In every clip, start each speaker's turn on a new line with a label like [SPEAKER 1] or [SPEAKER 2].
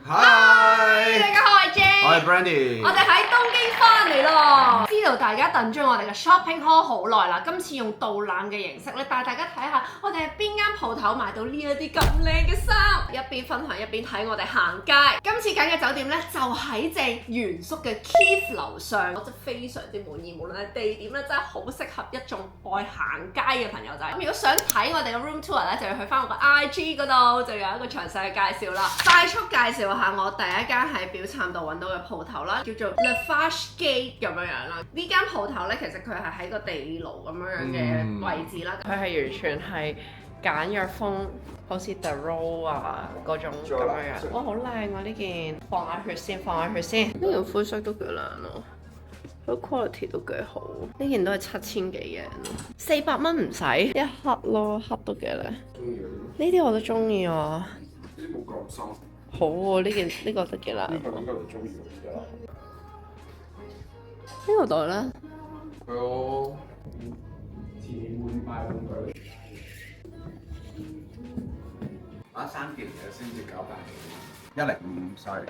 [SPEAKER 1] Hi，
[SPEAKER 2] 大家好，我係 J，
[SPEAKER 1] 我係 Brandy，
[SPEAKER 2] 我哋喺東京翻嚟咯。知道大家等咗我哋嘅 shopping haul 好耐啦，今次用導覽嘅形式咧，帶大家睇下我哋喺邊間鋪頭買到呢一啲咁靚嘅衫，一邊分享一邊睇我哋行街。今次揀嘅酒店咧就喺正原宿嘅 Keith 樓上，我真係非常之滿意，無論係地點咧真係好適合一眾愛行街嘅朋友仔。咁如果想睇我哋嘅 room tour 咧，就要去翻我個 IG 嗰度，就有一個詳細嘅介紹啦。快速介紹下我第一間喺表參度揾到嘅鋪頭啦，叫做 Lafarge Gate 咁樣樣啦。呢間鋪頭咧，其實佢係喺個地牢咁樣樣嘅位置啦。佢係完全係簡約風，好似 The Row 啊嗰種咁樣樣。哇，好靚啊呢件！放下血先，放下血先。呢件灰色都幾靚咯，佢 quality 都幾好。呢件都係7000幾嘅，400蚊唔使一盒咯，盒都幾靚。呢啲我都中意啊。
[SPEAKER 1] 呢啲冇咁深。
[SPEAKER 2] 好喎，呢個都幾靚。
[SPEAKER 1] 呢個應該你中意嘅。
[SPEAKER 2] 呢個袋咧？
[SPEAKER 1] 係咯。前面會賣玩具。買3件嘢先至900幾，105，sorry。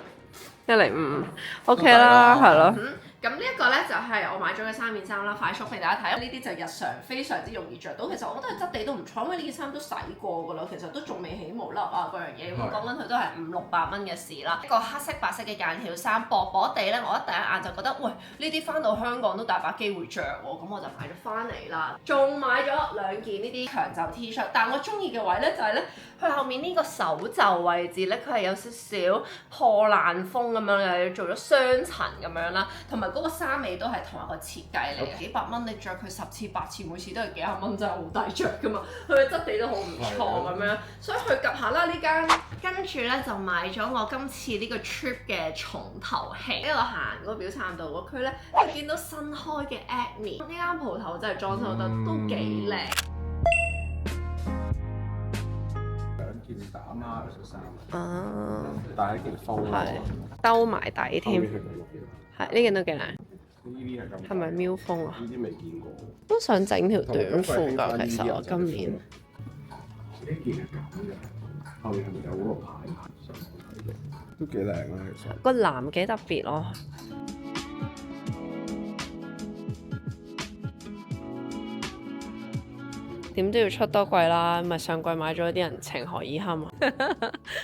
[SPEAKER 2] 105，OK 啦，係咯。咁呢一個咧就係我買咗嘅3件衫啦，快速俾大家睇。呢啲就日常非常之容易着到，其實我覺得佢質地都唔錯，因為呢件衫都洗過㗎啦，其實都仲未起毛粒啊嗰樣嘢。咁講緊佢都係500-600蚊嘅事啦。一個黑色白色嘅間條衫，薄薄地咧，我一第一眼就覺得，喂，呢啲翻到香港都大把機會着喎，咁我就買咗翻嚟啦。仲買咗2件呢啲長袖 T 恤，但我中意嘅位咧就係咧，佢後面呢個手袖位置咧，佢係有少少破爛風咁樣，又要做咗雙層咁樣啦，同埋嗰個衫尾都係同一個設計嚟嘅，幾百蚊你着佢10次8次，每次都係幾廿蚊，真係好抵着噶嘛。佢嘅質地都好唔錯咁樣，所以去及下啦呢間。跟住咧就買咗我今次呢個 trip 嘅重頭戲。呢個行嗰表參道嗰區咧，就見到新開嘅 Acne 呢間鋪頭真係裝修得都幾靚。
[SPEAKER 1] 2件打孖嘅恤衫。
[SPEAKER 2] 啊，
[SPEAKER 1] 帶一件風咯。
[SPEAKER 2] 係兜埋底添。係呢件都幾靚。
[SPEAKER 1] 呢啲係咁。
[SPEAKER 2] 係咪喵風啊？
[SPEAKER 1] 呢啲未見過。
[SPEAKER 2] 都想整條短褲㗎，其實我今年。
[SPEAKER 1] 呢件係咁嘅，後面係咪有嗰個牌上睇嘅？都幾靚啦，其實。
[SPEAKER 2] 個藍幾特別咯。點都要出多季啦，咪上季買咗啲人情何以堪啊！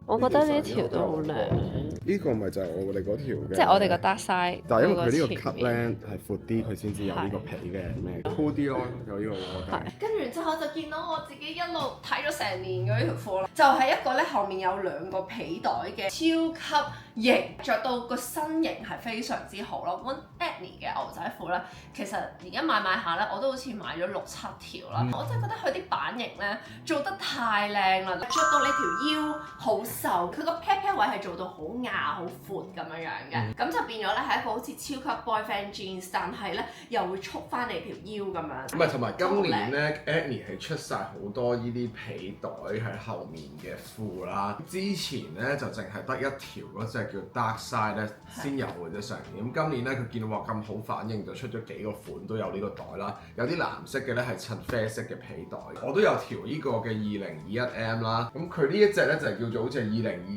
[SPEAKER 2] 我覺得呢條都好靚。
[SPEAKER 1] 呢個咪就係我哋嗰條嘅。
[SPEAKER 2] 即係我哋個 dark side。
[SPEAKER 1] 但係因為佢呢個 cut 咧係闊啲，佢先至有呢個皮嘅咩，cool 啲咯，有呢個我覺得。
[SPEAKER 2] 跟住之後就見到我自己一路睇咗成年嘅呢條褲啦，就係一個咧後面有2個皮袋嘅超級型，着到個身形係非常之好咯。咁 Acne 嘅牛仔褲咧，其實而家買下咧，我都好似買咗6-7條啦。我真係覺得佢啲版型咧做得太靚啦，着到你條腰好瘦，佢個 pat pat 位係做到好硬好闊咁樣樣嘅，咁就變咗咧係一個好似超級 boyfriend jeans， 但係咧又會束翻你條腰咁樣。
[SPEAKER 1] 唔係，同埋今年咧 Acne 係出晒好多呢啲皮袋喺後面嘅褲啦。之前咧就淨係得一條嗰隻叫 Dark Side 咧先有嘅啫上年。咁今年咧佢見到話咁好反應，就出咗幾個款都有呢個袋啦。有啲藍色嘅咧係襯啡色嘅皮袋，我都有條呢個嘅2021M 啦。咁佢呢一隻咧就係叫做好似係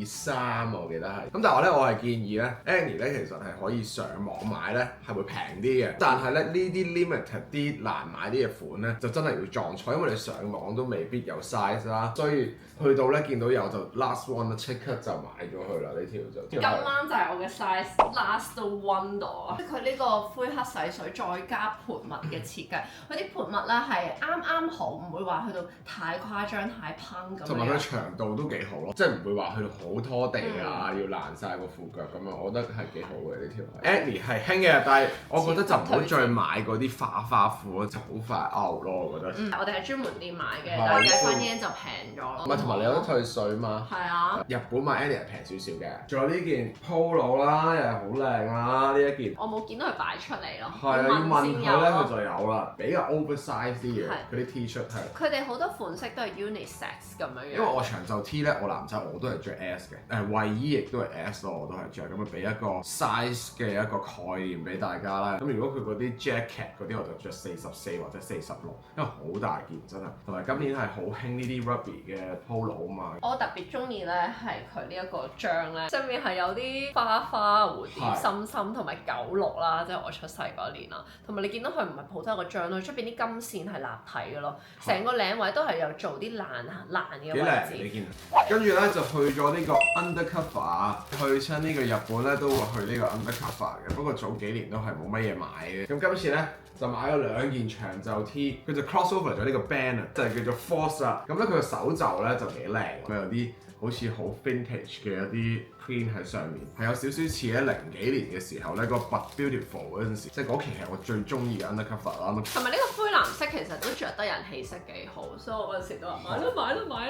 [SPEAKER 1] 2023我記得係。咁但係咧我係建議咧 Acne 咧其實係可以上網買咧係會平啲嘅，但係咧呢啲 limited 啲難買啲嘅款咧就真係要撞彩，因為你上網都未必有 size 啦，所以去到咧見到有就 last one 即刻就買咗佢啦呢條就。
[SPEAKER 2] 咁啱就係我嘅 size last one 度啊！佢呢個灰黑洗水再加盤襪嘅設計，佢啲盤襪咧係啱啱好，唔會話去到太誇張太烹咁樣。
[SPEAKER 1] 同埋佢長度都幾好咯，即係唔會話去到好拖地啊，要爛晒個褲腳咁樣，我覺得係幾好嘅呢條。Acne 係興嘅，但係我覺得就唔好再買嗰啲花褲咯，就好快 out 咯，我覺得。
[SPEAKER 2] 我哋係專門店買嘅，但係計翻 yen 就平咗咯。
[SPEAKER 1] 唔係，同埋你有得退稅嘛？
[SPEAKER 2] 係啊。
[SPEAKER 1] 日本買 Acne 係平少少嘅。仲有呢件 Polo 啦，又係好靚啦，呢一件。
[SPEAKER 2] 我冇見到佢擺出嚟咯。
[SPEAKER 1] 係啊，要問佢咧，佢就有啦，比較 oversize 啲嘅，佢啲 T-shirt 係。
[SPEAKER 2] 佢哋好多款式都係 unisex 咁樣樣。
[SPEAKER 1] 因為我長袖 T 咧，我男仔我都係着 S 嘅，衛衣亦都係 S 咯，我都係着。咁啊俾一個 size 嘅一個概念俾大家啦。咁如果佢嗰啲 jacket 嗰啲，我就着44或者46，因為好大件真係。同埋今年係好興呢啲 rugby 嘅 polo 啊嘛。
[SPEAKER 2] 我特別中意咧係佢呢一個章咧，上面係有啲花花、蝴蝶、心心同埋九綠啦，即係我出世嗰年啦。同埋你見到佢唔係普通一個章咯，出邊啲金線係立體嘅咯，成個領位都係有做啲爛嘅位置。
[SPEAKER 1] 幾靚你見？跟住咧就去咗呢個 undercover，去親呢個日本咧都會去呢個 undercover 嘅，不過早幾年都係冇乜嘢買嘅。咁今次咧就買咗2件長袖 T， 佢就 crossover 咗呢個 band 啊，就係叫做 Force 啦。咁咧佢個手袖咧就幾靚，佢有啲好似好 vintage 嘅一啲 print 喺上面，係有少少似喺00幾年嘅時候咧個 But Beautiful 嗰陣時，即係嗰期係我最中意嘅 undercover 啦。
[SPEAKER 2] 同埋呢個灰藍色其實都着得人氣色幾好，所以我嗰陣時都話買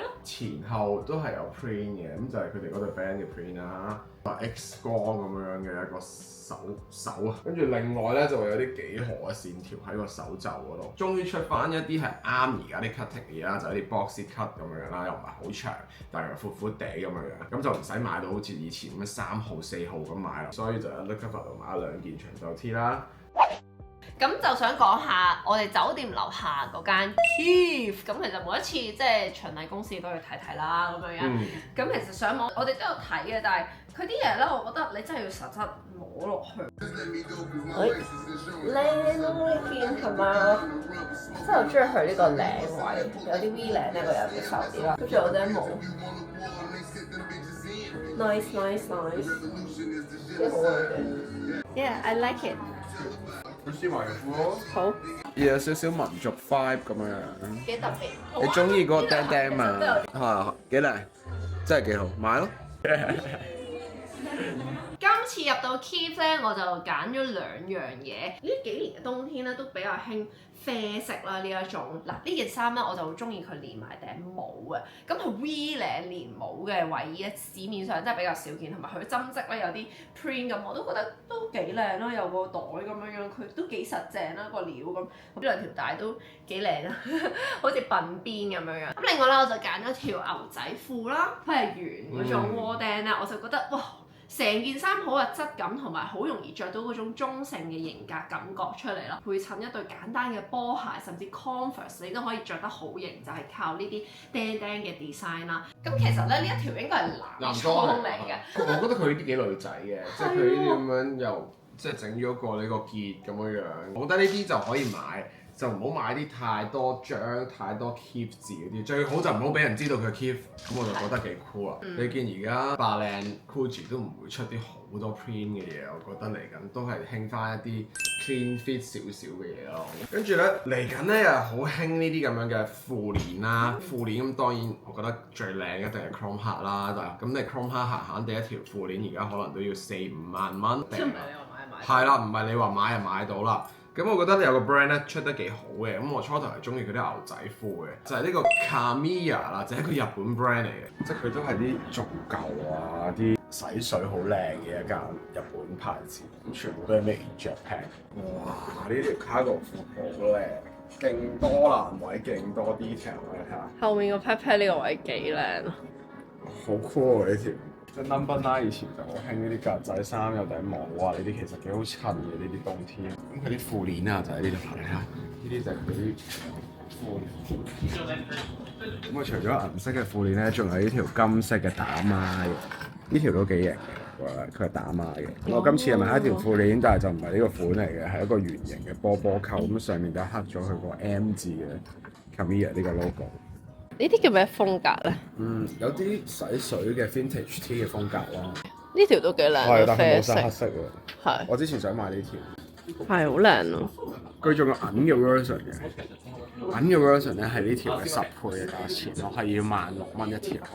[SPEAKER 2] 啦。
[SPEAKER 1] 前後都係有 print 嘅，咁就係佢哋嗰對 band 嘅 print 啦，X 光咁樣嘅一個手啊，跟住另外咧就會有啲幾何嘅線條喺個手袖嗰度，終於出翻一啲係啱而家啲 cutting 嘢啦，就係啲 boxy cut 咁樣啦，又唔係好長，但係又闊闊地咁樣，咁就唔使買到好似以前咁樣3號4號咁買啦，所以就喺 undercover 度買咗2件長袖 T 啦。
[SPEAKER 2] 咁就想講下我哋酒店樓下嗰間 Kith， 咁其實每一次即係循例公司都要睇睇啦咁樣。咁其實上網我哋都有睇嘅，但係佢啲嘢咧，我覺得你真係要實質摸落去。靚咯呢件係嘛？真係好中意佢呢個領位，有啲 V 領呢個有啲瘦啲啦，跟住有頂帽。Nice，幾好啊呢啲。Yeah，I like it。
[SPEAKER 1] 佢絲襪褲
[SPEAKER 2] 好，
[SPEAKER 1] 有少少民族 vibe 咁樣。
[SPEAKER 2] 幾特別。
[SPEAKER 1] 你中意嗰個釘釘嘛？係幾靚，真係幾好，買咯。
[SPEAKER 2] 今次入到 Kith 咧，我就揀咗2樣嘢。呢幾年嘅冬天咧都比較興啡色啦呢一種。嗱呢件衫咧我就好中意佢連埋頂帽嘅。咁佢 V 領連帽嘅衛衣咧，市面上真係比較少見，同埋佢針織咧有啲 print 咁，我都覺得都幾靚啦。有個袋咁樣，佢都幾實淨啦個料咁。咁2條帶都幾靚啊，好似鬢邊咁樣。咁另外咧我就揀咗條牛仔褲啦，佢係圓嗰種窩釘咧，我就覺得哇！成件衫好有質感，同埋好容易着到嗰種中性嘅型格感覺出嚟咯。配襯一對簡單嘅波鞋，甚至 Converse 你都可以着得好型，就係靠呢啲釘釘嘅 design 啦。咁其實咧呢一條應該係男裝嚟嘅。
[SPEAKER 1] 我覺得佢呢啲幾女仔嘅，即係佢呢啲咁樣又即係整咗個呢個結咁樣樣。我覺得呢啲就可以買。就唔好買啲太多章、太多 Kith 字嗰啲，最好就唔好俾人知道佢 Kith，咁我就覺得幾 cool 啊！你見而家霸靚 Gucci 都唔會出啲好多 print 嘅嘢，我覺得嚟緊都係興翻一啲 clean fit 少少嘅嘢咯。跟住咧嚟緊咧又好興呢啲咁樣嘅褲鏈啦，褲鏈咁當然我覺得最靚一定係 Chrome Heart 啦，但係咁你 Chrome Heart 閒閒地一條褲鏈而家可能都要4-5萬蚊。
[SPEAKER 2] 即係唔係你話買？
[SPEAKER 1] 係啦，唔係你話買就買到啦。咁我覺得有個 brand 咧出得幾好嘅，咁我初頭係中意佢啲牛仔褲嘅，就係呢個 Kamiya 啦，就係一個日本 brand 嚟嘅，即係佢都係啲足夠啊，啲洗水好靚嘅一間日本牌子，咁全部都係 made in Japan。哇！呢條 cargo 褲好靚，勁多欄位，勁多 detail 啊！你睇下
[SPEAKER 2] 後面個 pat pat 呢個位幾靚啊！
[SPEAKER 1] 好 cool 啊呢條！即係 Number 9以前就好興呢啲格仔衫，有頂帽啊！呢啲其實幾好襯嘅呢啲冬天。咁佢啲褲鏈啊就喺呢度睇下，呢啲就係佢啲褲鏈。咁啊，除咗銀色嘅褲鏈咧，仲有呢條金色嘅打孖嘅，呢條都幾型嘅，佢係打孖嘅。我今次係買一條褲鏈，但係就唔係呢個款嚟嘅，係一個圓形嘅波波扣，咁上面就刻咗佢個 M 字嘅 Kamiya 呢個 logo。
[SPEAKER 2] 呢啲叫咩風格咧？
[SPEAKER 1] 有啲洗水嘅 vintage T 嘅風格咯。
[SPEAKER 2] 呢條都幾靚，
[SPEAKER 1] 係，但係冇晒黑色喎。
[SPEAKER 2] 係。
[SPEAKER 1] 我之前想買呢條。
[SPEAKER 2] 係好靚咯。
[SPEAKER 1] 佢仲有銀嘅 version 嘅，銀嘅 version 咧係呢條嘅10倍嘅價錢咯，係要16,000蚊一條。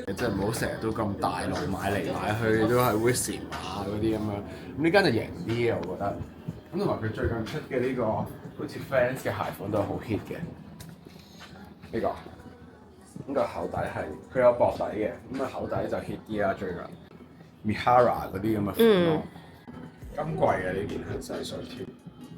[SPEAKER 1] 即係唔好成日都咁大路買嚟買去都係 Wissim 啊嗰啲咁樣。咁呢間就型啲嘅，我覺得。咁同埋佢最近出嘅呢個好似 Vans 嘅鞋款都係好 hit 嘅。呢個。咁個口底係佢有薄底嘅，咁啊口底就 hit 啲啦最近 Mihara 嗰啲咁嘅款咯，今季嘅呢件係洗水 T，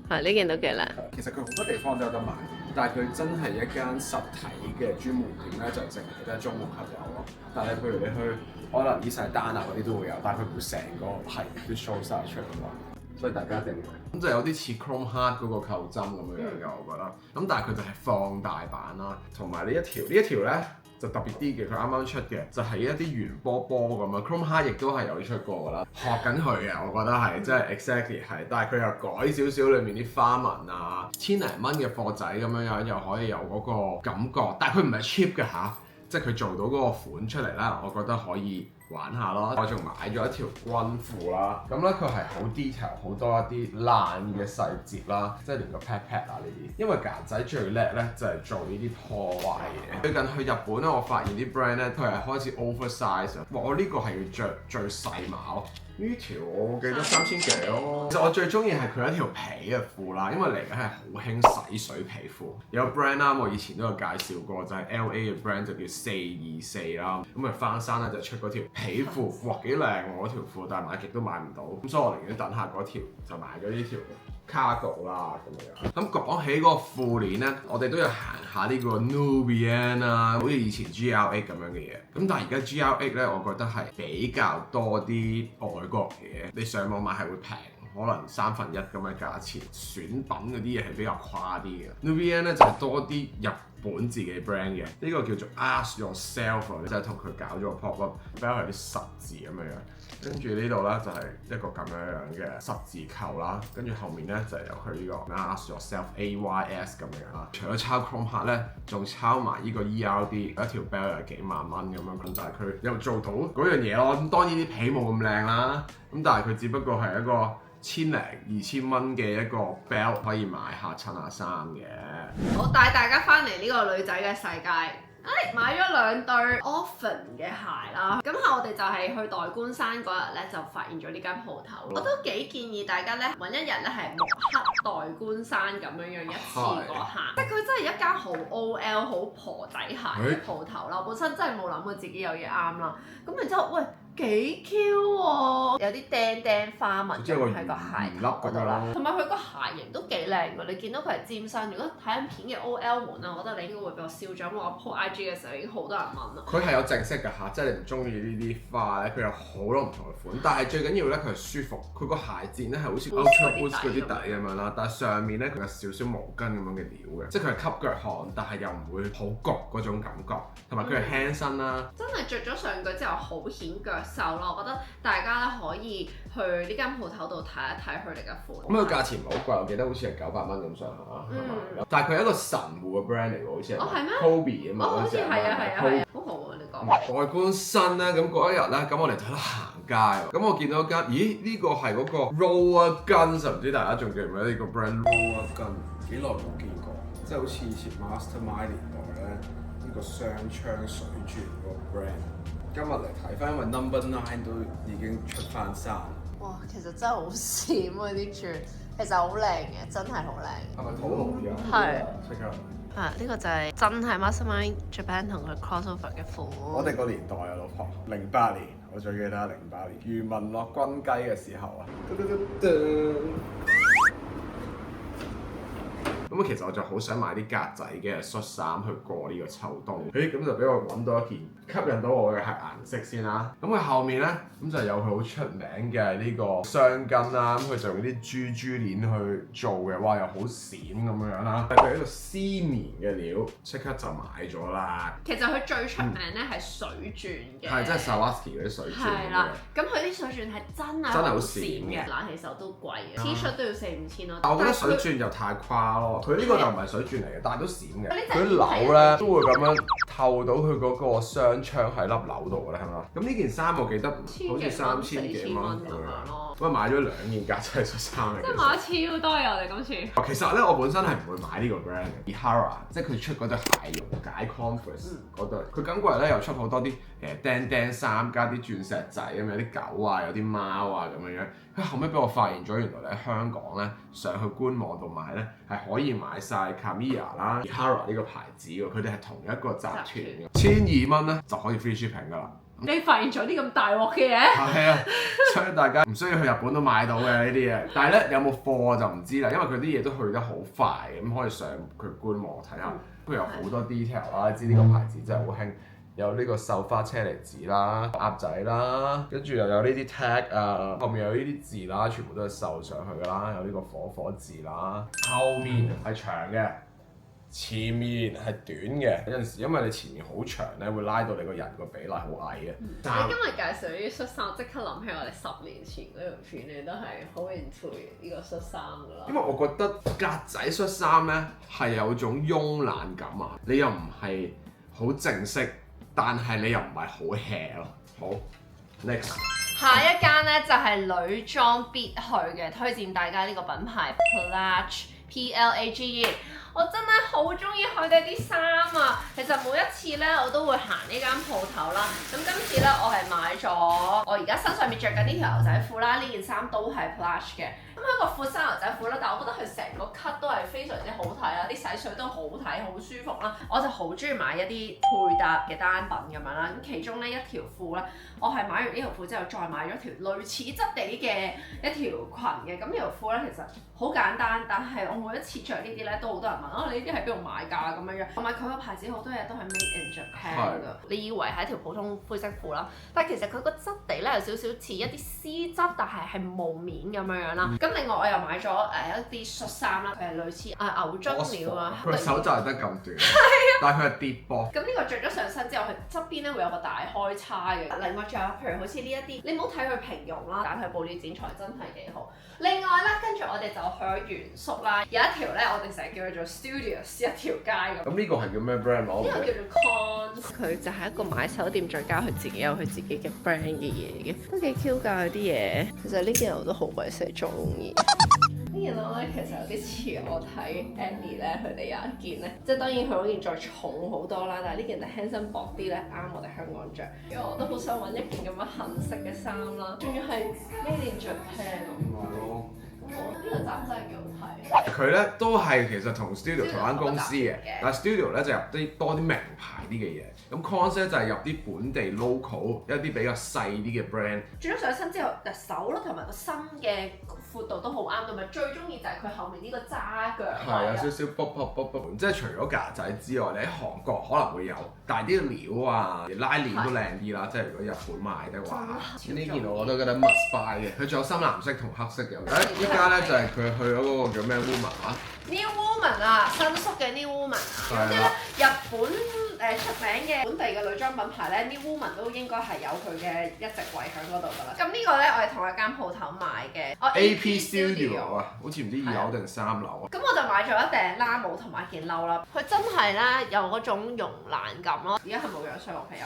[SPEAKER 2] 係呢件都幾靚。
[SPEAKER 1] 其實佢好多地方都有得買，但係佢真係一間實體嘅專門店咧，就淨係得中門口有咯。但係譬如你去可能伊勢丹啊嗰啲都會有，但係佢唔會成個係都 show 晒出嚟咯。所以大家一定咁就有啲似 Chrome Heart 嗰個扣針咁樣嘅，我覺得。咁但係佢就係放大版啦，同埋呢一條咧就特別啲嘅，佢啱啱出嘅就係一啲圓波波咁啊。Chrome Heart 亦都係有出過㗎啦，學緊佢嘅，我覺得係即係 exactly 係，但係佢又改少少裡面啲花紋啊，千零蚊嘅貨仔咁樣樣又可以有嗰個感覺，但係佢唔係 cheap 嘅嚇，即係佢做到嗰個款出嚟啦，我覺得可以玩下咯。我仲買咗一條軍褲啦，咁咧佢係好 detail，好多一啲爛嘅細節啦，即係連個 pat pat 啊呢啲。因為架仔最叻咧就係做呢啲破壞嘢。最近去日本咧，我發現啲 brand 咧佢係開始 oversize 啊！哇，我呢個係要着最細碼。呢條我記得3000幾咯。其實我最中意係佢一條皮嘅褲啦，因為嚟緊係好興洗水皮褲。有個 brand 啦，我以前都有介紹過，就係 LA 嘅 brand 就叫424啦。咁啊翻山咧就出嗰條皮褲，哇幾靚喎嗰條褲，但係買極都買唔到。咁所以我寧願等下嗰條，就買咗呢條cargo啦咁樣。咁講起嗰個褲鏈咧，我哋都要行下呢個 Nubian 啊，好似以前 GLX 咁樣嘅嘢。咁但係而家 GLX 咧，我覺得係比較多啲外國嘢，你上網買係會平，可能1/3咁嘅價錢。選品嗰啲嘢係比較誇啲嘅。Nubian 咧就係多啲日本自己 brand 嘅，呢個叫做 Ask Yourself，就係同佢搞咗個 pop up，比較係啲十字咁樣樣。跟住呢度咧就係一個咁樣樣嘅十字扣啦，跟住後面咧就係有佢呢個 Ask Yourself AYS 咁樣啦。除咗抄 Chrome Heart 咧，仲抄埋呢個 ERD， 一條 belt 又幾萬蚊咁樣，但係佢又做到嗰樣嘢咯。咁當然啲皮冇咁靚啦，咁但係佢只不過係一個1000零2000蚊嘅一個 belt 可以買下襯下衫嘅。
[SPEAKER 2] 我帶大家翻嚟呢個女仔嘅世界。買咗2對 Orphan 嘅鞋啦，咁我哋就係去代官山嗰日咧就發現咗呢間鋪頭，我都幾建議大家咧揾一日咧係木刻代官山咁樣一次過行，即係佢真係一間好 OL 好婆仔鞋嘅鋪頭啦。我本身真係冇諗過自己有嘢啱啦，咁然之後喂幾 Q 喎，有啲釘釘花紋喺個鞋頭嗰度啦，同埋佢個鞋型都幾靚㗎，你見到佢係尖身。如果睇緊片嘅 OL 們啊，我覺得你應該會比較囂張，因為我 po IG 嘅時候已經好多人問啦。佢
[SPEAKER 1] 係有正式㗎嚇，即係你唔中意呢啲花咧，佢有好多唔同嘅款，但係最緊要咧佢係舒服，佢個鞋墊咧係好似 Ultra Boost 嗰啲底咁樣啦，但係上面咧佢有少少毛巾咁樣嘅料嘅，即係佢係吸腳汗，但係又唔會好焗嗰種感覺，同埋佢係輕身啦。
[SPEAKER 2] 真係着咗上腳之後好顯腳瘦咯，我覺得大家咧可以去呢間鋪頭度睇一睇佢哋嘅款。
[SPEAKER 1] 咁佢價錢唔係好貴，我記得好似係900蚊咁上下，但係佢係一個神戶嘅 brand 嚟喎，好似係。
[SPEAKER 2] 係咩
[SPEAKER 1] Kobe 啊嘛，
[SPEAKER 2] 好似係啊，好好啊你講。
[SPEAKER 1] 代官山咧，咁嗰一日咧，咁我哋就喺度行街喎，咁我見到一間，咦呢個係嗰個 Roller Guns，唔知大家仲記唔記得呢個 brand Roller Gun？ 幾耐冇見過，即係好似以前 Mastermind 年代咧，呢個雙槍水鑽嗰個 brand。今日嚟睇翻，因為 Number 9都已經出翻衫。
[SPEAKER 2] 哇，其實真係好閃啊啲鑽，其實好靚嘅，真係好靚。
[SPEAKER 1] 係咪土豪啲啊？
[SPEAKER 2] 係。
[SPEAKER 1] 即刻。
[SPEAKER 2] 呢個就係真係 Mastermind Japan 同佢 crossover 嘅款。
[SPEAKER 1] 我哋個年代啊，老婆，08年，我最記得08年，余文樂軍雞嘅時候啊。咁其實我就好想買啲格仔嘅恤衫去過呢個秋冬。咁就俾我揾到一件吸引到我嘅係顏色先啦。咁佢後面咧，咁就有佢好出名嘅呢個雙筋啦。咁佢就用啲珠鏈去做嘅，哇又好閃咁樣啦。係佢一個絲綿嘅料，即刻就買咗啦。其實佢最出名咧係水鑽嘅。係，即係 Swarovski 嗰啲水鑽。係啦，咁佢啲水鑽係真係好閃嘅，冷氣手都貴嘅，T 恤都要4-5千咯。但我覺得水鑽又太誇咯。佢呢個就唔係水鑽嚟嘅，但係都閃嘅。佢啲鈕咧都會咁樣透到佢嗰個雙槍喺粒鈕度嘅咧，係嘛？咁呢件衫我記得好似3000幾蚊咁樣咯。咁買咗2件格仔恤衫嚟。即係買超多嘢，我哋今次。其實咧，我本身係唔會買呢個 brand 嘅 Ihara， 即係佢出嗰對鞋溶解 Converse 嗰對。佢今季咧又出好多啲釘釘衫加啲鑽石仔咁，有啲狗啊，有啲貓啊咁樣樣。佢後尾俾我發現咗，原來咧香港咧上去官網度買咧係可以買晒 Kamiya 啦、Ihara 呢個牌子喎，佢哋係同一個集團嘅，1200蚊咧就可以 free shipping 㗎啦。你發現咗啲咁大鑊嘅嘢？係啊，所以大家唔需要去日本都買到嘅呢啲嘢。但係咧有冇貨我就唔知啦，因為佢啲嘢都去得好快，咁可以上佢官網睇下。佢有好多 detail 啦，知呢個牌子真係好興。有呢個繡花車厘子啦、鴨仔啦，跟住又有呢啲 tag 啊，後面有呢啲字啦，全部都係繡上去㗎啦，有呢個火字啦，後面係長嘅，前面係短嘅，有陣時因為你前面好長咧，會拉到你個人個比例好矮嘅。
[SPEAKER 2] 你今日介紹呢啲恤衫，即刻諗起我哋10年前嗰條片，你都係好 into 呢個恤衫㗎啦。
[SPEAKER 1] 因為我覺得格仔恤衫咧係有種慵懶感啊，你又唔係好正式，但係你又唔係好 hea 咯。好 ，next。
[SPEAKER 2] 下一間咧就係女裝必去嘅，推薦大家呢個品牌 Plage。我真係好中意佢哋啲衫啊！其實每一次咧我都會行呢間鋪頭啦。咁今次咧我係買咗我而家身上面着緊呢條牛仔褲啦，呢件衫都係 Plage 嘅。咁佢個闊身牛仔褲啦，但係我覺得佢成個 cut 都係非常之好睇啦，啲洗水都好睇，好舒服啦。我就好中意買一啲配搭嘅單品咁樣啦。咁其中呢一條褲啦，我係買完呢條褲之後再買咗條類似質地嘅一條裙嘅。咁呢條褲咧其實好簡單，但係我每一次着呢啲咧都好多人問啊，你呢啲喺邊度買㗎咁樣樣。同埋佢個牌子好多嘢都係 made in Japan 㗎。你以為係一條普通灰色褲啦，但係其實佢個質地咧有少少似一啲絲質，但係冇面咁樣樣啦。咁另外我又買咗一啲恤衫啦，係類似牛津料啊。
[SPEAKER 1] 佢手就係得咁短，但係佢係跌波。
[SPEAKER 2] 咁呢個着咗上身之後，佢側邊咧會有個大開叉嘅。另外仲有譬如好似呢一啲，你唔好睇佢平庸啦，但係布料剪裁真係幾好。另外咧，跟住我哋就去咗原宿啦，有一條咧我哋成日叫佢做 Studios 一條街咁。
[SPEAKER 1] 咁呢個係叫咩 brand 攞？
[SPEAKER 2] 呢個叫做 Cons，佢就係一個買手店，再加佢自己有佢自己嘅 brand 嘅嘢嘅，都幾 Q 㗎佢啲嘢。其實呢件我都好鬼死中意。呢件褸咧其實有啲似我睇 Annie 咧，佢哋有一件咧，即係當然佢嗰件再重好多啦，但係呢件就輕身薄啲咧，啱我哋香港着。因為我都好想揾一件咁樣杏色嘅衫啦，仲要係 Made in Japan 咯。呢個衫真係幾好睇。
[SPEAKER 1] 佢咧都係其實同 Studio 同間公司嘅，但係 Studio 咧就入啲多啲名牌啲嘅嘢，咁 Cons 咧就係入啲本地 local 一啲比較細啲嘅 brand。
[SPEAKER 2] 轉咗上身之後，手咯同埋個身嘅闊度都好啱，同埋最中意就係佢後面呢個揸腳。
[SPEAKER 1] 係有少少卜卜卜卜，即係除咗格仔之外，你喺韓國可能會有，但係啲料啊拉鏈都靚啲啦。即係如果日本買嘅話，呢件我都覺得 must buy 嘅。佢仲有深藍色同黑色嘅。依家咧就係佢去咗嗰個叫咩 Woman 啊
[SPEAKER 2] New Woman 啊，新宿嘅 New Woman 啊，咁即係咧日本出名嘅本地嘅女裝品牌咧 New Woman 都應該係有佢嘅一席位喺嗰度㗎啦。咁呢個咧我係同一間鋪頭買嘅
[SPEAKER 1] ，AP Studio 啊，好似唔知2樓定3樓啊。
[SPEAKER 2] 咁我就買咗一頂冷帽同埋件褸啦，佢真係咧有嗰種慵懶感咯。而家係冇樣衰我皮音。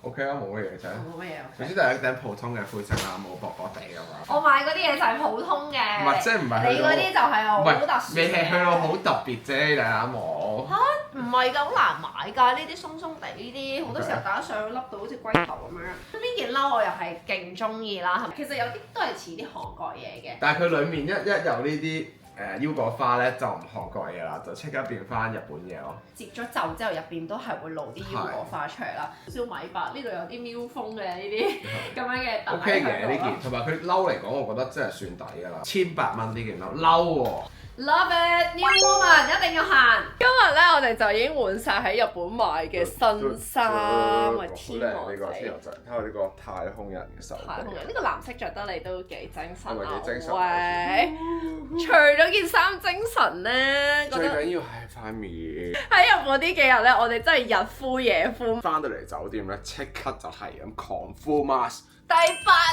[SPEAKER 1] OK 啊，冇乜嘢啫。
[SPEAKER 2] 冇乜嘢。
[SPEAKER 1] 總之就係一頂普通嘅灰色冷帽，薄薄地㗎嘛。
[SPEAKER 2] 我買嗰啲嘢就係普通嘅。
[SPEAKER 1] 唔係，即係唔係
[SPEAKER 2] 你嗰啲就係好特殊。
[SPEAKER 1] 未係去到好特別啫，頂冷帽。
[SPEAKER 2] 嚇，唔係㗎，好難買㗎。呢啲鬆鬆地呢啲，好多時候打上去笠到好似龜頭咁樣。呢件褸我又係勁中意啦，係咪？其實有啲都係似啲韓國嘢嘅。
[SPEAKER 1] 但係佢裡面一有呢啲腰果花咧，就唔韓國嘢啦，就即刻變翻日本嘢咯。
[SPEAKER 2] 接咗袖之後，入邊都係會露啲腰果花出嚟啦，少米白呢度有啲喵風嘅呢啲咁樣嘅特
[SPEAKER 1] OK 嘅呢件，同埋佢褸嚟講，我覺得真係算抵㗎啦，1,800蚊呢件褸喎。
[SPEAKER 2] Love it, New Woman 一定要行。今日咧，我哋就已經換晒喺日本買嘅新衫，喂天鵝仔。
[SPEAKER 1] 呢個天鵝仔，睇下呢個太空人嘅手。
[SPEAKER 2] 太空人呢個藍色着得你都幾精神啊！
[SPEAKER 1] 幾精神
[SPEAKER 2] 喂，除咗件衫精神咧，
[SPEAKER 1] 最緊要係塊面。
[SPEAKER 2] 喺日本呢幾日咧，我哋真係日敷夜敷。
[SPEAKER 1] 翻到嚟酒店咧，即刻就係咁狂敷 mask。
[SPEAKER 2] 第8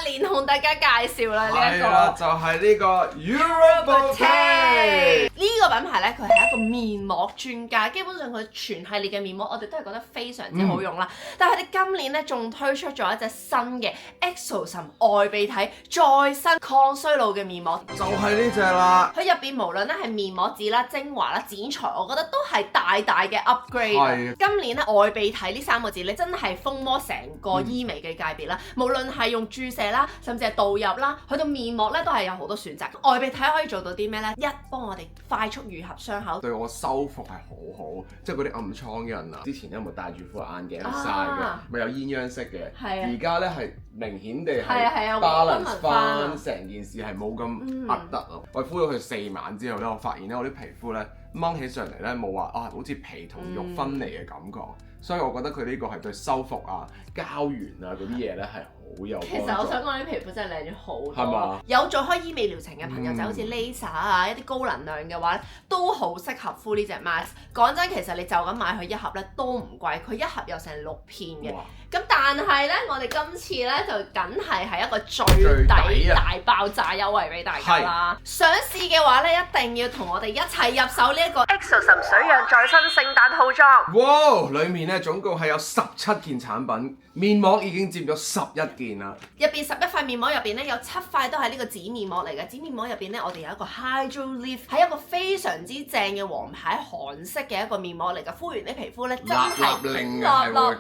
[SPEAKER 2] 年同大家介紹啦呢一個，
[SPEAKER 1] 就係呢個 Eurobotic。
[SPEAKER 2] 呢個品牌咧，佢係一個面膜專家，基本上佢全系列嘅面膜我哋都係覺得非常之好用啦。但係佢哋今年咧仲推出咗一隻新嘅 Exosome 外鼻體再生抗衰老嘅面膜，
[SPEAKER 1] 就係呢隻啦。
[SPEAKER 2] 佢入邊無論咧係面膜紙啦、精華啦、剪裁，我覺得都係大大嘅 upgrade。今年咧外鼻體呢3個字，你真係風魔成個醫美嘅界別啦，無論係用注射啦，甚至係導入啦，去到面膜咧都係有好多選擇。外鼻體可以做到啲咩咧？一幫我哋快速愈合傷口，
[SPEAKER 1] 對我修復係好好，即係嗰啲暗瘡嘅人啊，之前有冇戴住副眼鏡曬嘅，咪有鴛鴦色嘅，而家咧係明顯地係 balance 翻，成件事係冇咁核突咯。我敷咗佢4晚之後咧，我發現咧我啲皮膚咧掹起上嚟咧冇話好似皮同肉分離嘅感覺。所以我覺得佢呢個係對修復啊、膠原啊嗰啲嘢咧係好有幫助。
[SPEAKER 2] 其實我想講啲皮膚真係靚咗好多，
[SPEAKER 1] 係嘛？
[SPEAKER 2] 有做開醫美療程嘅朋友，就好似 Laser 啊一啲高能量嘅話咧，都好適合敷呢隻 mask。講真，其實你就咁買佢一盒咧都唔貴，佢一盒有成6片嘅。咁但係咧，我哋今次咧就梗係一個最抵大爆炸優惠俾大家啦！想試嘅話咧，一定要同我哋一齊入手呢一個 Exosome 水漾再生聖誕套裝。
[SPEAKER 1] 哇！裡面咧總共係有17件產品，面膜已經佔咗11件啦。
[SPEAKER 2] 入邊11塊面膜入邊咧有7塊都係呢個紙面膜嚟嘅，紙面膜入邊咧我哋有一個 Hydro Lift， 係一個非常之正嘅黃牌韓式嘅一個面膜嚟㗎，敷完啲皮膚咧真係立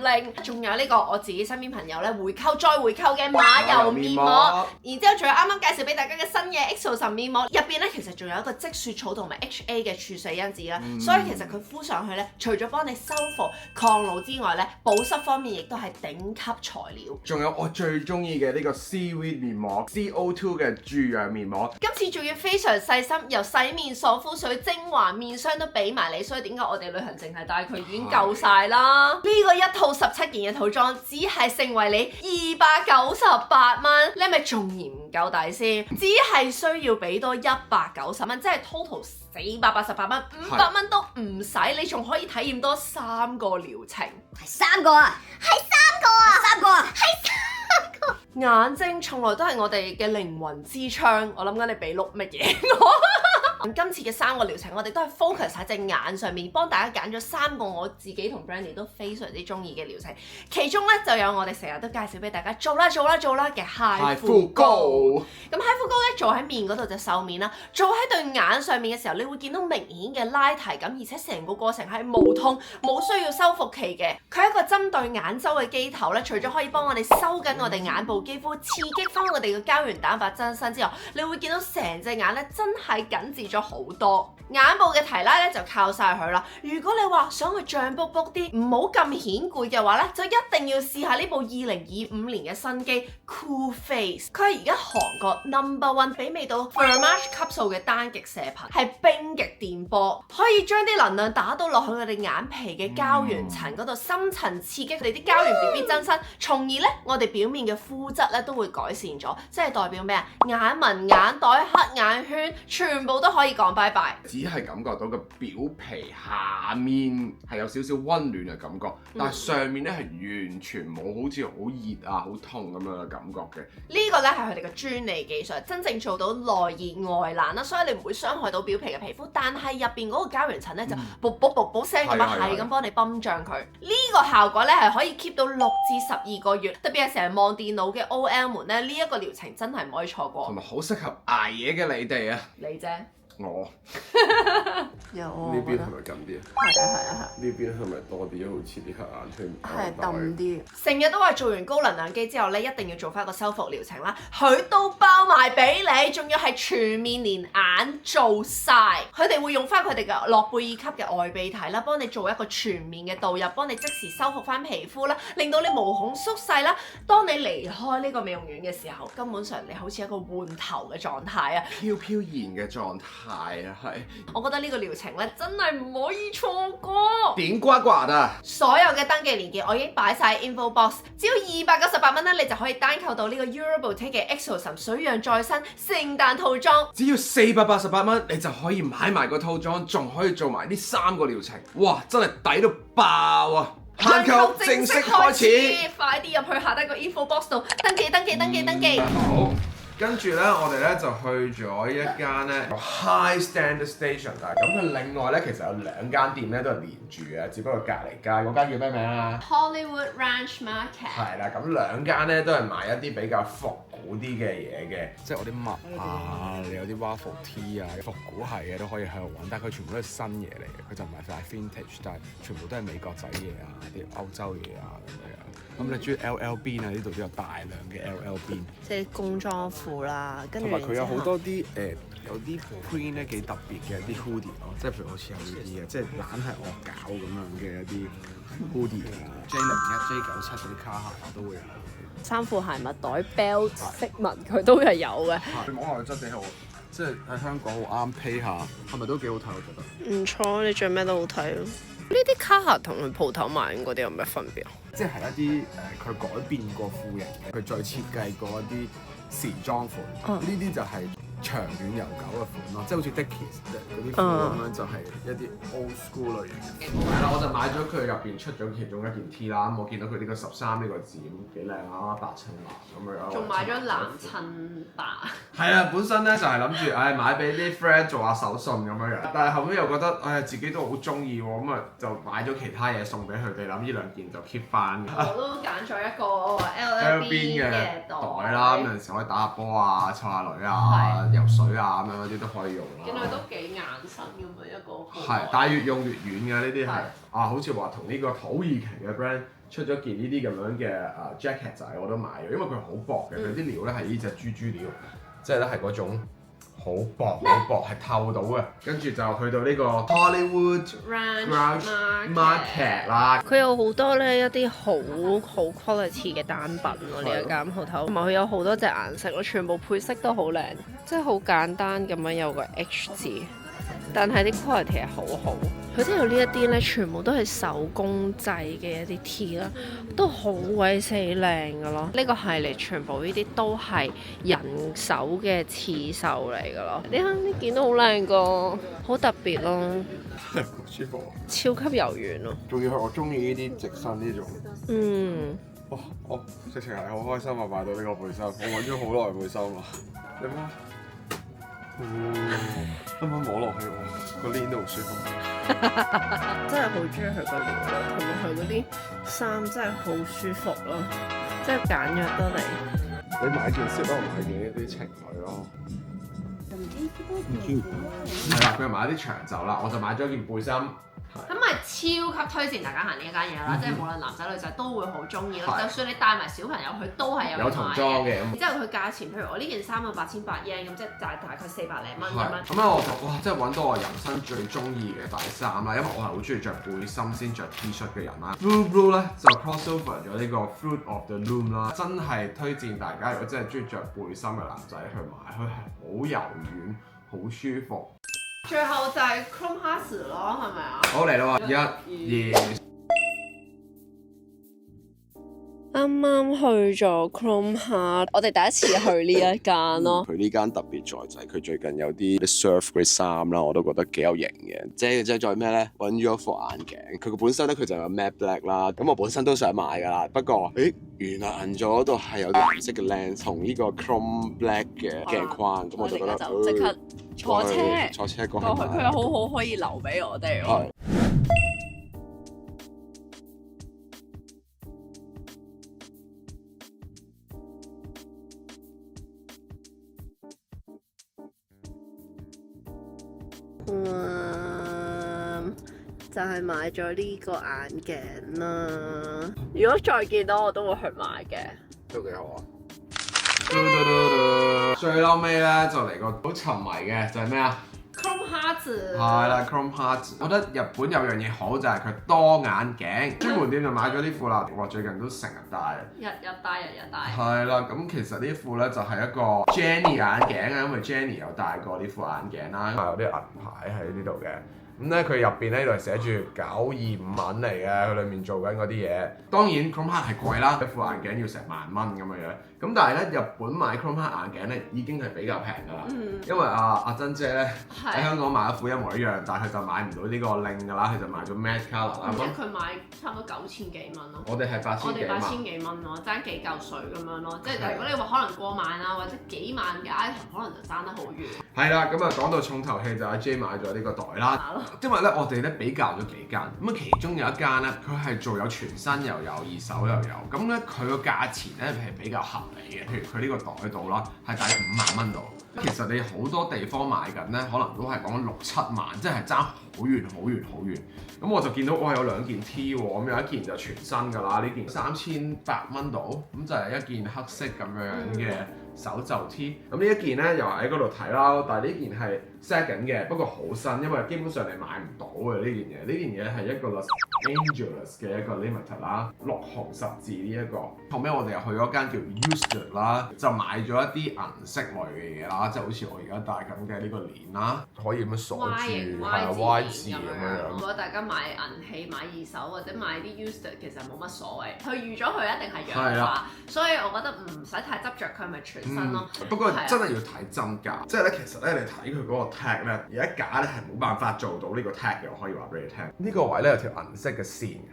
[SPEAKER 2] 令。仲有呢個我自己身邊朋友咧回購再回購嘅馬油面膜，然之後仲有啱啱介紹俾大家嘅新嘅 Exosome 面膜，入邊咧其實仲有一個積雪草同埋 HA 嘅儲水因子啦，所以其實佢敷上去咧，除咗幫你修復抗老之外咧，保濕方面亦都係頂級材料。
[SPEAKER 1] 仲有我最中意嘅呢個 Seaweed 面膜 CO2 嘅駐氧面膜，
[SPEAKER 2] 今次仲要非常細心，由洗面爽膚水、精華、面霜都俾埋你，所以點解我哋旅行淨係帶佢已經夠晒啦？呢個一套17件嘅套裝只係成為你298蚊，你係咪仲嫌唔夠抵先？只係需要俾多190蚊，即係 total 488蚊，500蚊都唔使，你仲可以體驗多3個療程。
[SPEAKER 3] 係3個啊！係3個啊！3個啊！係3個。
[SPEAKER 2] 眼睛從來都係我哋嘅靈魂之窗，我諗緊你俾碌乜嘢我？今次嘅3個療程，我哋都係 focus 喺隻眼上面，幫大家揀咗3個我自己同 Brandy 都非常之中意嘅療程。其中咧就有我哋成日都介紹俾大家做啦嘅 HIFU 膏。咁 HIFU 膏咧做喺面嗰度就瘦面啦，做喺對眼上面嘅時候，你會見到明顯嘅拉提感，而且成個過程係無痛冇需要修復期嘅。佢係一個針對眼周嘅機頭咧，除咗可以幫我哋收緊我哋眼部肌膚，刺激翻我哋嘅膠原蛋白增生之後，你會見到成隻眼咧真係緊緻咗好多。眼部嘅提拉咧就靠晒佢啦。如果你話想去脹卜卜啲，唔好咁顯攰嘅話咧，就一定要試下呢部2025年嘅新機 Cool Face。佢係而家韓國 No.1 媲美到 Thermage 級數嘅單極射頻，係冰極電波，可以將啲能量打到落去我哋眼皮嘅膠原層嗰度，深層刺激你啲膠原 BB 增生，從而咧我哋表面嘅膚質咧都會改善咗，即係代表咩啊？眼紋、眼袋、黑眼圈，全部都可以講拜拜。
[SPEAKER 1] 只係感覺到個表皮下面係有少少溫暖嘅感覺，但係上面咧係完全冇好似好熱啊、好痛咁樣嘅感覺嘅。
[SPEAKER 2] 呢個咧係佢哋嘅專利技術，真正做到內熱外冷啦，所以你唔會傷害到表皮嘅皮膚，但係入邊嗰個膠原層咧就卟卟卟卟聲咁樣係咁幫你泵脹佢。呢個效果咧係可以 keep 到6至12個月，特別係成日望電腦嘅 OL 們咧，呢一個療程真係唔可以錯過。
[SPEAKER 1] 同埋好適合捱夜嘅你哋啊！
[SPEAKER 2] 你啫。
[SPEAKER 1] 我
[SPEAKER 2] 有
[SPEAKER 1] 呢邊係咪近啲啊？
[SPEAKER 2] 係。
[SPEAKER 1] 呢邊係咪多啲？好似啲黑眼圈
[SPEAKER 2] 係揼啲。成日都話做完高能量肌之後咧，一定要做翻個修復療程啦。佢都包埋俾你，仲要係全面連眼做晒。佢哋會用翻佢哋嘅諾貝爾級嘅外泌體啦，幫你做一個全面嘅導入，幫你即時修復翻皮膚啦，令到你毛孔縮細啦。當你離開呢個美容院嘅時候，根本上你好似一個換頭嘅狀態啊，
[SPEAKER 1] 飄飄然嘅狀態啊，係。
[SPEAKER 2] 我覺得呢個療程咧真係唔可以錯過。
[SPEAKER 1] 點呱呱啊！
[SPEAKER 2] 所有嘅登記連結我已經擺晒 info box， 只要298蚊咧，你就可以單購到呢個 Euroboutique 嘅 Exosome 水漾再生聖誕套裝。
[SPEAKER 1] 只要488蚊，你就可以買埋個套裝，仲可以做埋呢3個療程。哇，真係抵到爆啊！限購正式開始，
[SPEAKER 2] 快啲入去下低個 info box 度登記。
[SPEAKER 1] 好。跟住咧，我哋咧就去咗一間咧 High Standard Station 啊。咁佢另外咧，其實有2間店咧都係連住嘅，只不過隔離街嗰間叫咩名啊
[SPEAKER 2] ？Hollywood Ranch Market。
[SPEAKER 1] 係啦，咁2間咧都係賣一啲比較復古啲嘅嘢嘅，
[SPEAKER 4] 即係我啲襪啊，你有啲 waffle T 啊，復古係嘅都可以喺度揾，但係佢全部都係新嘢嚟嘅，佢就唔係太 vintage，但係全部都係美國仔嘢啊，啲歐洲嘢啊咁樣。咁你中意 LL Bean 啊？呢度都有大量嘅 LL Bean，
[SPEAKER 2] 即係工裝褲啦，跟住
[SPEAKER 4] 同埋佢有好多啲有啲 print 咧幾特別嘅啲 hoodie 咯，即係譬如好似有呢啲嘅，即係懶係惡搞咁樣嘅一啲 hoodie 啊，J01、J97嗰啲卡鞋都會有。
[SPEAKER 2] 衫褲鞋襪袋 belt 飾紋佢都係有嘅。
[SPEAKER 4] 佢摸落去質地好，即係喺香港好啱披下，係咪都幾好睇？我覺得。
[SPEAKER 2] 唔錯，你着咩都好睇咯。呢啲卡客同佢鋪頭買嗰啲有咩分別啊？
[SPEAKER 4] 即係一啲佢改變過褲型嘅，佢再設計過一啲時裝款，呢啲就係長遠悠久嘅款咯，即係好似 Dickies 嗰啲褲咁樣，就係一啲 old school 類型嘅。
[SPEAKER 1] 係啦，我就買咗佢入邊出咗其中一件 T 啦。咁我見到佢呢個13呢個字咁幾靚啦，白襯藍咁樣。
[SPEAKER 2] 仲買咗藍襯白。
[SPEAKER 1] 係啊，本身咧就係諗住買俾啲 friend 做下手信咁樣樣，但係後尾又覺得自己都好中意喎，咁啊就買咗其他嘢送俾佢哋，諗呢兩件就 keep 翻。
[SPEAKER 2] 我都揀咗一個
[SPEAKER 1] LV 嘅袋啦，咁有陣時可以打下波啊、湊下女啊、游水啊咁樣嗰啲都可以用啦。
[SPEAKER 2] 見到都幾硬身咁樣一個。
[SPEAKER 1] 係，但係越用越軟嘅呢啲係好似話同呢個土耳其嘅 brand 出咗件呢啲咁樣嘅jacket 仔，我都買咗，因為佢好薄嘅，佢啲料咧係呢隻豬豬料，即係咧係嗰種好薄係透到嘅，跟住就去到呢個 Hollywood Grouch Market 啦。
[SPEAKER 2] 佢有好多咧一啲好 quality 嘅單品喎，呢一間鋪頭，同埋佢有好多隻顏色咯，全部配色都好靚，即係好簡單咁樣有個 H 字。但係啲 quality 係好好，佢都有呢一啲咧，全部都係手工製嘅一啲 T 啦，都好鬼死靚噶咯。呢個系列全部呢啲都係人手嘅刺繡嚟噶咯。呢件都好靚個，好特別咯，
[SPEAKER 4] 好舒服，
[SPEAKER 2] 超級柔軟咯。
[SPEAKER 4] 仲要係我中意呢啲直身呢種。哇！我直情係好開心啊，買到呢個背心，我揾咗好耐背心啊。你睇下。啱啱摸落去個鏈都好舒服，
[SPEAKER 2] 真係好中意佢個料咯，同埋佢嗰啲衫真係好舒服咯，即係簡約得嚟。
[SPEAKER 4] 你買件色咯，買件一啲情侶咯。
[SPEAKER 1] 係啦，佢又買一啲長袖啦，我就買咗件背心。
[SPEAKER 2] 咁咪超級推薦大家行呢一間嘢啦，即係無論男仔女仔都會好中意咯。就算你帶埋小朋友去都係有
[SPEAKER 1] 童裝嘅。
[SPEAKER 2] 然之後佢價錢，譬如我呢件衫啊8800 yen 咁，即係大概400零蚊咁樣。
[SPEAKER 1] 咁咧我就哇，真係揾到我人生最中意嘅大衫啦，因為我係好中意着背心先着 T 恤嘅人啦。Blue 咧就 crossover 咗呢個 Fruit of the Loom 啦，真係推薦大家如果真係中意着背心嘅男仔去買，佢係好柔軟、好舒服。
[SPEAKER 2] 最後就係 Chrome Hearts 咯，係咪啊？
[SPEAKER 1] 好嚟啦喎，1、2。
[SPEAKER 2] 啱啱去咗 Chrome Hearts，我哋第一次去呢一間咯。
[SPEAKER 4] 佢呢間特別在就係佢最近有啲 surf 嗰啲衫啦，我都覺得幾有型嘅。即係再咩咧？揾咗副眼鏡，佢個本身咧佢就有 matte black 啦。咁我本身都想買㗎啦，不過原來銀座嗰度係有藍色嘅 lens 同呢個 chrome black 嘅鏡框，咁我就覺得
[SPEAKER 2] 即刻坐車
[SPEAKER 4] 過去。
[SPEAKER 2] 佢又好好可以留俾我哋喎。就係買咗呢個眼鏡啦。如果再見到我都會去買嘅。
[SPEAKER 4] 都幾好啊！
[SPEAKER 1] 最嬲尾咧就嚟個好沉迷嘅就係咩啊？
[SPEAKER 2] Chrome Hearts
[SPEAKER 1] 係啦 ，Chrome Hearts。我覺得日本有樣嘢好就係佢多眼鏡，專門店就買咗啲褲啦。我最近都成日戴。
[SPEAKER 2] 日戴。
[SPEAKER 1] 係啦，咁其實呢副咧就係一個 Jenny 眼鏡啊，因為 Jenny 有戴過呢副眼鏡啦，有啲銀牌喺呢度嘅。咁咧佢入邊咧就寫住925文嚟嘅，佢裏面做緊嗰啲嘢。當然 Chrome Hearts 係貴啦，一副眼鏡要成1萬蚊咁樣樣。咁但係咧日本買 Chrome Hearts 眼鏡咧已經係比較平㗎啦，因為阿珍姐咧喺香港買一副一模一樣，但係佢就買唔到呢個令㗎啦，佢就買咗 matte colour 啦。
[SPEAKER 2] 即係佢買差唔多9000幾蚊咯。
[SPEAKER 1] 我哋係8000幾蚊。
[SPEAKER 2] 我哋8000幾蚊咯，爭幾嚿水咁樣咯。即係如果你話可能過萬啊，或者幾萬嘅 item，可能就爭得好遠。
[SPEAKER 1] 係啦，咁啊講到重頭戲就阿 J 買咗呢個袋啦。因為咧我哋咧比較咗幾間，咁啊其中有一間咧佢係做有全新又有二手又有，咁咧佢個價錢咧係比較合理嘅。譬如佢呢個袋度啦，係大約5萬蚊度。其實你好多地方買緊咧，可能都係講緊6-7萬，即係爭好遠。咁我就見到哇有2件 T 喎，咁有一件就全新㗎啦，呢件3800蚊度，咁就係一件黑色咁樣嘅手袖 T。咁呢一件咧又係喺嗰度睇啦，但係呢件係 set 緊嘅，不過好新，因為基本上你買唔到嘅呢件嘢。呢件嘢係一個 Los Angeles 嘅一個 limited 啦，綠紅十字呢一個。後尾我哋又去咗間叫 Used 啦，就買咗一啲銀色類嘅嘢啦，即係好似我而家戴緊嘅呢個鏈啦，可以咁樣鎖住，係啊 Y 字咁樣。
[SPEAKER 2] 如果大家買銀器、買二手或者買啲 used 其實冇乜所謂，佢預咗佢一定係氧化，所以我覺得唔使太執着佢係咪全新咯。
[SPEAKER 1] 不過真係要睇真假，即係咧其實咧你睇佢嗰個 tag 咧，而家假咧係冇辦法做到呢個 tag 嘅，我可以話俾你聽。呢個位咧有條銀色嘅線嘅，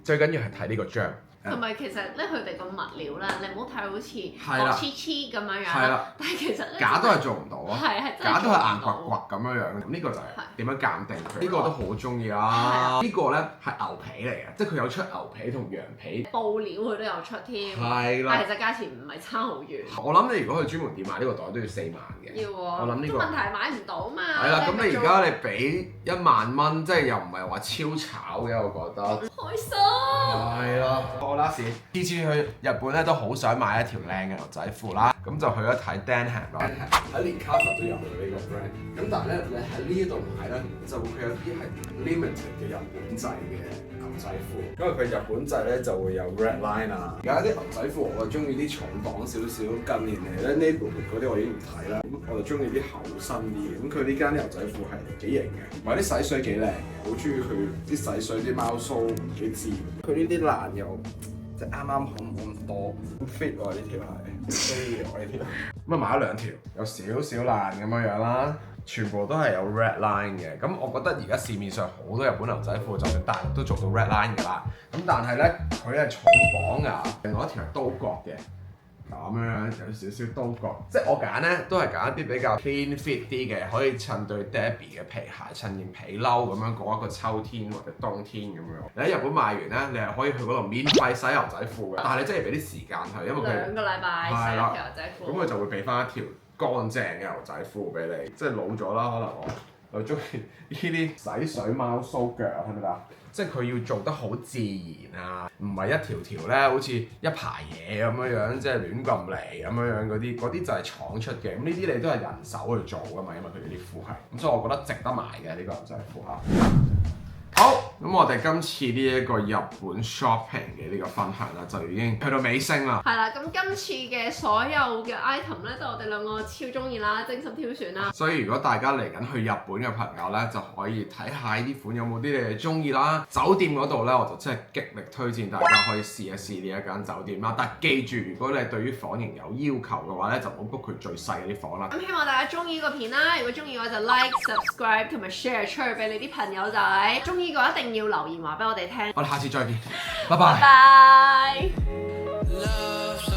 [SPEAKER 1] 最緊要係睇呢個章。
[SPEAKER 2] 同埋其實咧，佢哋個物料咧，你唔好睇好似薄黐黐咁樣樣，但係其實咧
[SPEAKER 1] 假都係做唔到啊，假都係硬掘掘咁樣樣。咁呢個就係點樣鑑定佢？呢個都好中意啦。呢個咧係牛皮嚟嘅，即係佢有出牛皮同羊皮。
[SPEAKER 2] 布料佢都有出添，
[SPEAKER 1] 係啦。
[SPEAKER 2] 但係其實價錢唔係差好遠。
[SPEAKER 1] 我諗你如果去專門店買呢個袋都要4萬嘅。
[SPEAKER 2] 要喎。
[SPEAKER 1] 我諗呢個
[SPEAKER 2] 問題係買唔到嘛。
[SPEAKER 1] 係啦，咁你而家你俾1萬蚊，即係又唔係話超炒嘅，我覺得。
[SPEAKER 2] 開心。
[SPEAKER 1] 係啦。次去日本咧都好想買一條靚嘅牛仔褲啦，咁就去咗睇 Denham 啦。喺連 Casa 都有嘅呢個 brand，咁但係咧你喺呢度買咧就會有啲係 limited 嘅日本製嘅牛仔褲，因為佢日本製咧就會有 red line 啊。而家啲牛仔褲我就中意啲重磅少少，近年嚟咧 neighborhood 嗰啲我已經唔睇啦，咁我就中意啲厚身啲嘅。咁佢呢間啲牛仔褲係幾型嘅，同埋啲洗水幾靚嘅，好中意佢啲洗水啲貓鬚幾自然。佢呢啲爛又〜即係啱啱好咁多，好 fit 喎呢條係，中意喎呢條。咁啊買咗2條，有少少爛咁樣樣啦，全部都係有 red line 嘅。咁我覺得而家市面上好多日本牛仔褲，就算大陸都做到 red line 㗎啦。咁但係咧，佢係重磅㗎，另外一條係刀角嘅。咁樣有少少刀角，即係我揀咧都係揀一啲比較 clean fit 啲嘅，可以襯對 Debbie 嘅皮鞋，襯件皮褸咁樣過一個秋天或者冬天咁樣。你喺日本買完咧，你係可以去嗰度免費洗牛仔褲嘅，但係你真係俾啲時間佢，因為佢2
[SPEAKER 2] 個禮拜洗一條牛仔褲。
[SPEAKER 1] 咁佢就會俾翻一條乾淨嘅牛仔褲俾你。即係老咗啦，可能我中意呢啲洗水貓鬚腳，係咪啊？即係佢要做得好自然啊，唔係一條條咧，好似一排嘢咁樣樣，即係亂咁嚟咁樣樣嗰啲就係廠出嘅。咁呢啲你都係人手去做噶嘛，因為佢哋啲褲係。咁所以我覺得值得買嘅呢個牛仔褲嚇。好，咁我哋今次呢一個日本 shopping 嘅呢個分享啦，就已經去到尾聲啦。
[SPEAKER 2] 係啦，咁今次嘅所有嘅 item 咧，都我哋兩個超中意啦，精心挑選啦。
[SPEAKER 1] 所以如果大家嚟緊去日本嘅朋友咧，就可以睇下呢啲款有冇啲你哋中意啦。酒店嗰度咧，我就真係極力推薦大家可以試一試呢一間酒店啦。但記住，如果你係對於房型有要求嘅話咧，就唔好 book 佢最細嗰啲房啦。
[SPEAKER 2] 咁希望大家中意呢個片啦，如果中意嘅話就 like、subscribe 同埋 share 出去俾你啲朋友仔。中意嘅話一定要留言話俾我哋聽。
[SPEAKER 1] 我哋下次再見，拜拜。
[SPEAKER 2] 拜拜。